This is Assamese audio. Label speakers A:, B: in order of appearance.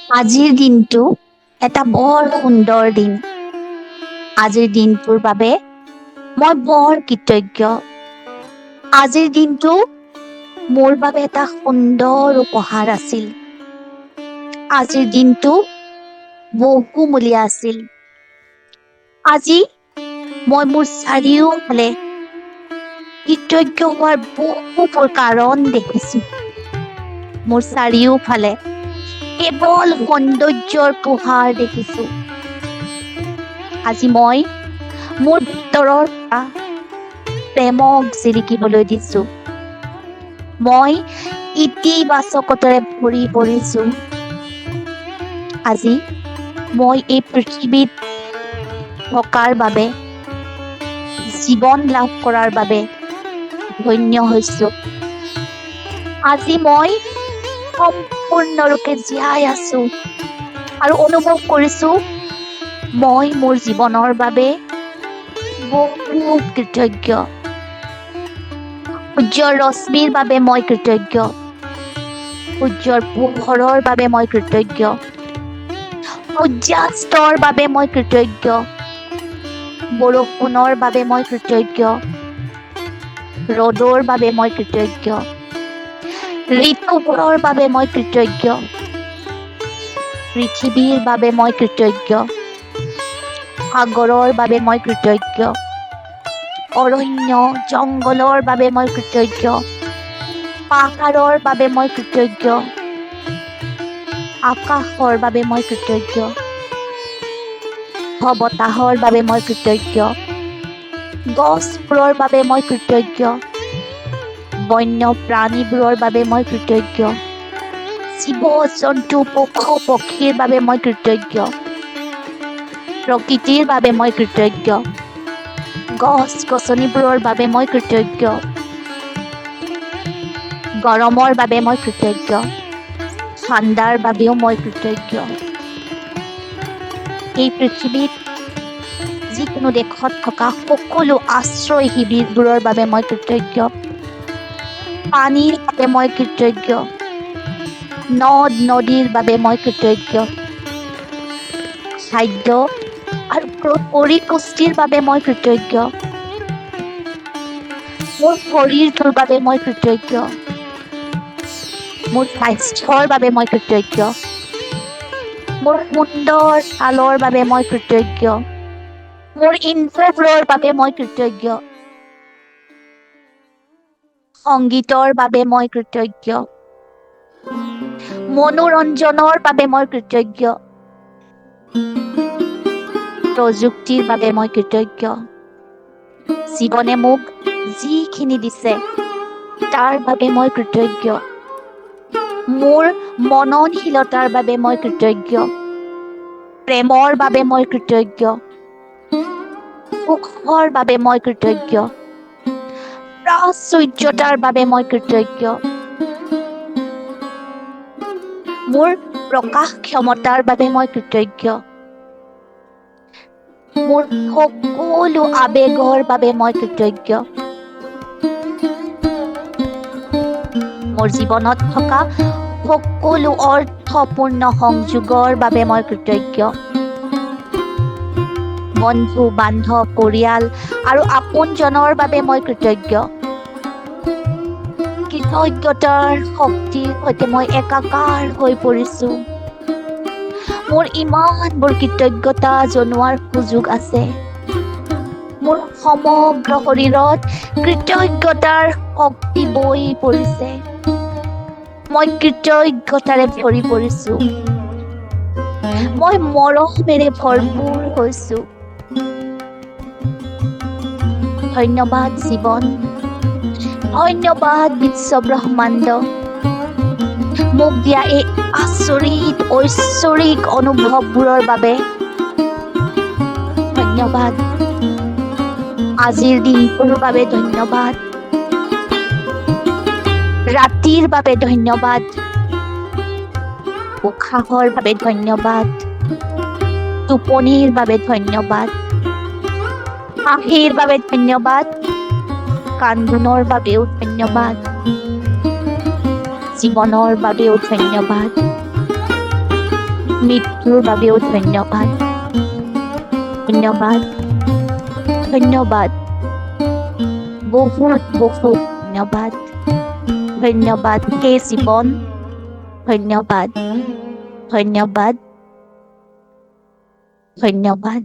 A: আজিৰ দিনটো এটা বৰ সুন্দৰ দিন। আজিৰ দিনটোৰ বাবে মই বৰ কৃতজ্ঞ। আজিৰ দিনটো মোৰ বাবে এটা সুন্দৰ উপহাৰ আছিল। আজিৰ দিনটো বহুমূলীয়া আছিল। আজি মই মোৰ চাৰিওফালে কৃতজ্ঞ হোৱাৰ বহুবোৰ কাৰণ দেখিছোঁ। মোৰ চাৰিওফালে কেৱল সৌন্দৰ্যৰ পোহাৰ দেখিছোঁ। আজি মই মোৰ ভিতৰৰ পৰা প্ৰেমক জিলিকিবলৈ দিছোঁ। মই ইতিবাচকতাৰে ভৰি পৰিছোঁ। আজি মই এই পৃথিৱীত থকাৰ বাবে, জীৱন লাভ কৰাৰ বাবে ধন্য হৈছোঁ। আজি মই সম্পূৰ্ণৰূপে জীয়াই আছোঁ আৰু অনুভৱ কৰিছোঁ মই মোৰ জীৱনৰ বাবে বহুত কৃতজ্ঞ। সূৰ্যৰ ৰশ্মিৰ বাবে মই কৃতজ্ঞ। সূৰ্যৰ পোহৰৰ বাবে মই কৃতজ্ঞ। সূৰ্যাস্তৰ বাবে মই কৃতজ্ঞ। বৰষুণৰ বাবে মই কৃতজ্ঞ। ৰ'দৰ বাবে মই কৃতজ্ঞ। ঋতুবোৰৰ বাবে মই কৃতজ্ঞ। পৃথিৱীৰ বাবে মই কৃতজ্ঞ। সাগৰৰ বাবে মই কৃতজ্ঞ। অৰণ্য জংঘলৰ বাবে মই কৃতজ্ঞ। পাহাৰৰ বাবে মই কৃতজ্ঞ। আকাশৰ বাবে মই কৃতজ্ঞ। বতাহৰ বাবে মই কৃতজ্ঞ। গছবোৰৰ বাবে মই কৃতজ্ঞ। বন্য প্ৰাণীবোৰৰ বাবে মই কৃতজ্ঞ। জীৱ-জন্তু পশু-পক্ষীৰ বাবে মই কৃতজ্ঞ। প্ৰকৃতিৰ বাবে মই কৃতজ্ঞ। গছ-গছনিবোৰৰ বাবে মই কৃতজ্ঞ। গৰমৰ বাবে মই কৃতজ্ঞ। ঠাণ্ডাৰ বাবেও মই কৃতজ্ঞ। এই পৃথিৱীত যিকোনো দেশত থকা সকলো আশ্ৰয় শিবিৰবোৰৰ বাবে মই কৃতজ্ঞ। পানীৰ বাবে মই কৃতজ্ঞ। নদ-নদীৰ বাবে মই কৃতজ্ঞ। খাদ্য আৰু পৰিপুষ্টিৰ বাবে মই কৃতজ্ঞ। মোৰ শৰীৰটোৰ বাবে মই কৃতজ্ঞ। মোৰ স্বাস্থ্যৰ বাবে মই কৃতজ্ঞ। মোৰ সুন্দৰ ছালৰ বাবে মই কৃতজ্ঞ। মোৰ ইন্দ্ৰিয়বোৰৰ বাবে মই কৃতজ্ঞ। সংগীতৰ বাবে মই কৃতজ্ঞ। মনোৰঞ্জনৰ বাবে মই কৃতজ্ঞ। প্ৰযুক্তিৰ বাবে মই কৃতজ্ঞ। জীৱনে মোক যিখিনি দিছে তাৰ বাবে মই কৃতজ্ঞ। মোৰ মননশীলতাৰ বাবে মই কৃতজ্ঞ। প্ৰেমৰ বাবে মই কৃতজ্ঞ। সুখৰ বাবে মই কৃতজ্ঞ। প্ৰাচুৰ্যতাৰ বাবে মই কৃতজ্ঞ। মোৰ প্ৰকাশ ক্ষমতাৰ বাবে মই কৃতজ্ঞ। মোৰ সকলো আৱেগৰ বাবে মই কৃতজ্ঞ। মোৰ জীৱনত থকা সকলো অৰ্থপূৰ্ণ সংযোগৰ বাবে মই কৃতজ্ঞ। বন্ধু বান্ধৱ পৰিয়াল আৰু আপোনজনৰ বাবে মই কৃতজ্ঞ। কৃতজ্ঞতাৰ শক্তিৰ সৈতে মই একাকাৰ হৈ পৰিছোঁ। মোৰ ইমানবোৰ কৃতজ্ঞতা জনোৱাৰ সুযোগ আছে। মোৰ সমগ্ৰ শৰীৰত কৃতজ্ঞতাৰ শক্তি বৈ পৰিছে। মই কৃতজ্ঞতাৰে ভৰি পৰিছোঁ। মই মৰমেৰে ভৰপূৰ হৈছোঁ। ধন্যবাদ জীৱন। ধন্যবাদ বিশ্বব্ৰহ্মাণ্ড। মোক দিয়া এই আচৰিত ঐশ্বৰিক অনুভৱবোৰৰ বাবে ধন্যবাদ। আজিৰ দিনটোৰ বাবে ধন্যবাদ। ৰাতিৰ বাবে ধন্যবাদ। উশাহৰ বাবে ধন্যবাদ। টোপনিৰ বাবে ধন্যবাদ। হাঁহিৰ বাবে ধন্যবাদ। কান্দোনৰ বাবেও ধন্যবাদ। জীৱনৰ বাবেও ধন্যবাদ। মৃত্যুৰ বাবেও ধন্যবাদ। ধন্যবাদ, ধন্যবাদ, বহুত বহুত ধন্যবাদ। ধন্যবাদ হে জীৱন, ধন্যবাদ, ধন্যবাদ, ধন্যবাদ।